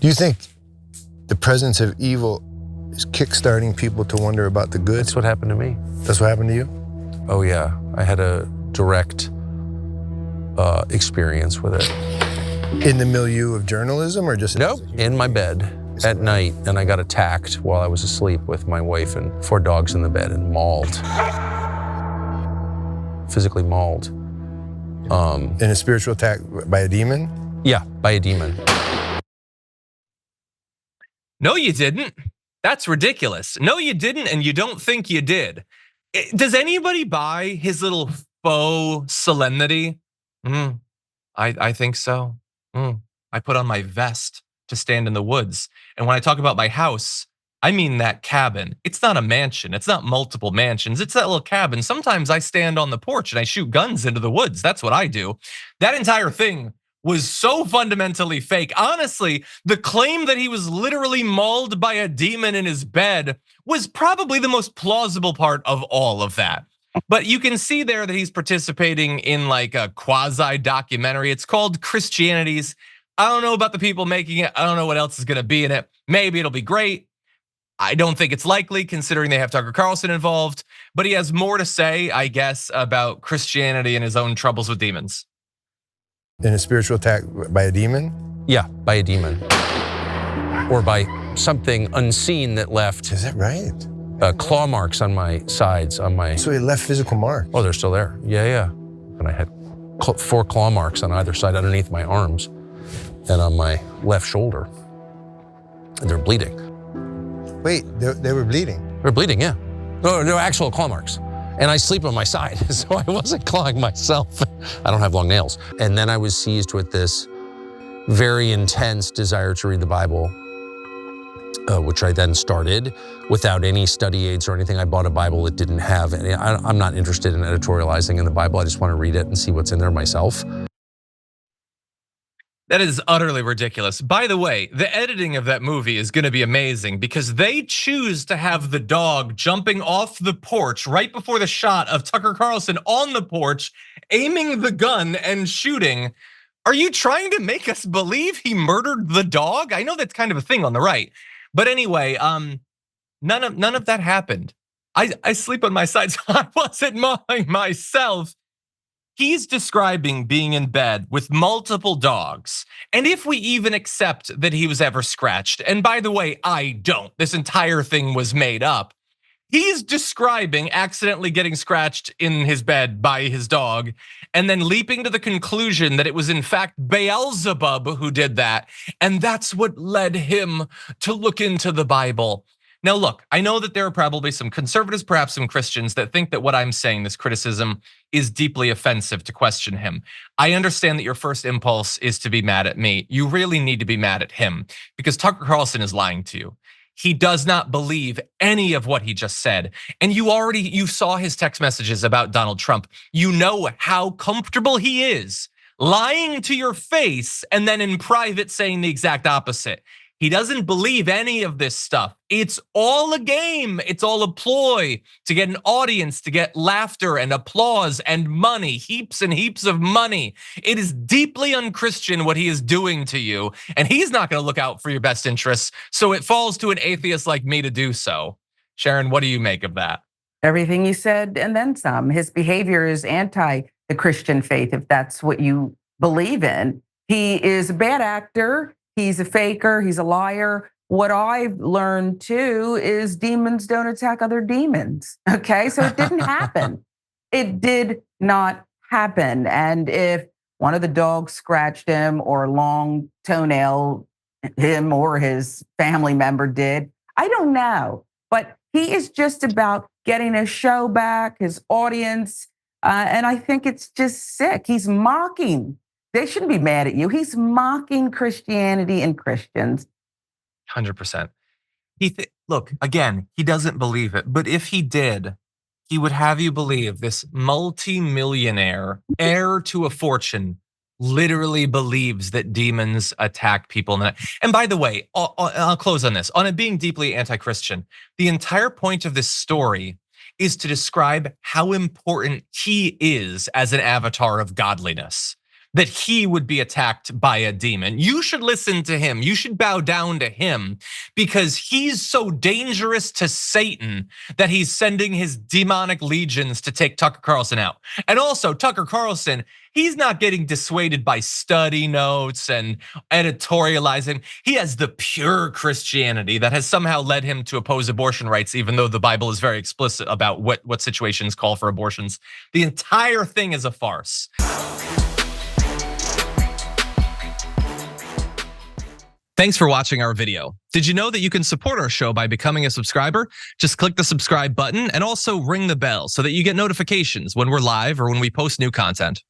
Do you think the presence of evil is kickstarting people to wonder about the good? That's what happened to me. That's what happened to you? Oh yeah, I had a direct experience with it. In the milieu of journalism or just? Nope, in my bed at night, and I got attacked while I was asleep with my wife and 4 dogs in the bed and mauled. Physically mauled. In a spiritual attack by a demon? Yeah, by a demon. No, you didn't. That's ridiculous. No, you didn't, and you don't think you did. Does anybody buy his little faux solemnity? I think so. I put on my vest to stand in the woods. And when I talk about my house, I mean that cabin. It's not a mansion. It's not multiple mansions. It's that little cabin. Sometimes I stand on the porch and I shoot guns into the woods. That's what I do. That entire thing was so fundamentally fake. Honestly, the claim that he was literally mauled by a demon in his bed was probably the most plausible part of all of that. But you can see there that he's participating in like a quasi documentary. It's called Christianities. I don't know about the people making it. I don't know what else is gonna be in it. Maybe it'll be great. I don't think it's likely considering they have Tucker Carlson involved, but he has more to say, I guess, about Christianity and his own troubles with demons. In a spiritual attack by a demon? Yeah, by a demon. Or by something unseen that left. Is that right? Claw marks on my sides, on my. So he left physical marks? Oh, they're still there. Yeah. And I had 4 claw marks on either side underneath my arms and on my left shoulder. And they're bleeding. Wait, they were bleeding? They're bleeding, yeah. No, they're actual claw marks. And I sleep on my side, so I wasn't clawing myself. I don't have long nails. And then I was seized with this very intense desire to read the Bible, which I then started without any study aids or anything. I bought a Bible that didn't have any. I'm not interested in editorializing in the Bible. I just want to read it and see what's in there myself. That is utterly ridiculous. By the way, the editing of that movie is gonna be amazing because they choose to have the dog jumping off the porch right before the shot of Tucker Carlson on the porch, aiming the gun and shooting. Are you trying to make us believe he murdered the dog? I know that's kind of a thing on the right. But anyway, none of that happened. I sleep on my side, so I wasn't mauling myself. He's describing being in bed with multiple dogs. And if we even accept that he was ever scratched, and by the way, I don't, this entire thing was made up. He's describing accidentally getting scratched in his bed by his dog and then leaping to the conclusion that it was in fact Beelzebub who did that. And that's what led him to look into the Bible. Now look, I know that there are probably some conservatives, perhaps some Christians that think that what I'm saying, this criticism, is deeply offensive to question him. I understand that your first impulse is to be mad at me. You really need to be mad at him because Tucker Carlson is lying to you. He does not believe any of what he just said. And you saw his text messages about Donald Trump. You know how comfortable he is lying to your face and then in private saying the exact opposite. He doesn't believe any of this stuff. It's all a game. It's all a ploy to get an audience, to get laughter and applause and money, heaps and heaps of money. It is deeply unchristian what he is doing to you, and he's not gonna look out for your best interests, so it falls to an atheist like me to do so. Sharon, what do you make of that? Everything you said and then some. His behavior is anti the Christian faith, if that's what you believe in. He is a bad actor. He's a faker, he's a liar. What I've learned too is demons don't attack other demons, okay? So it didn't happen. It did not happen. And if one of the dogs scratched him or a long toenail him or his family member did, I don't know. But he is just about getting his show back, his audience, and I think it's just sick. He's mocking. They shouldn't be mad at you. He's mocking Christianity and Christians. 100%. Look, again, he doesn't believe it. But if he did, he would have you believe this multi-millionaire, heir to a fortune, literally believes that demons attack people. And by the way, I'll close on this. On it being deeply anti-Christian, the entire point of this story is to describe how important he is as an avatar of godliness. that he would be attacked by a demon. You should listen to him. You should bow down to him because he's so dangerous to Satan that he's sending his demonic legions to take Tucker Carlson out. And also, Tucker Carlson, he's not getting dissuaded by study notes and editorializing. He has the pure Christianity that has somehow led him to oppose abortion rights, even though the Bible is very explicit about what situations call for abortions. The entire thing is a farce. Thanks for watching our video. Did you know that you can support our show by becoming a subscriber? Just click the subscribe button and also ring the bell so that you get notifications when we're live or when we post new content.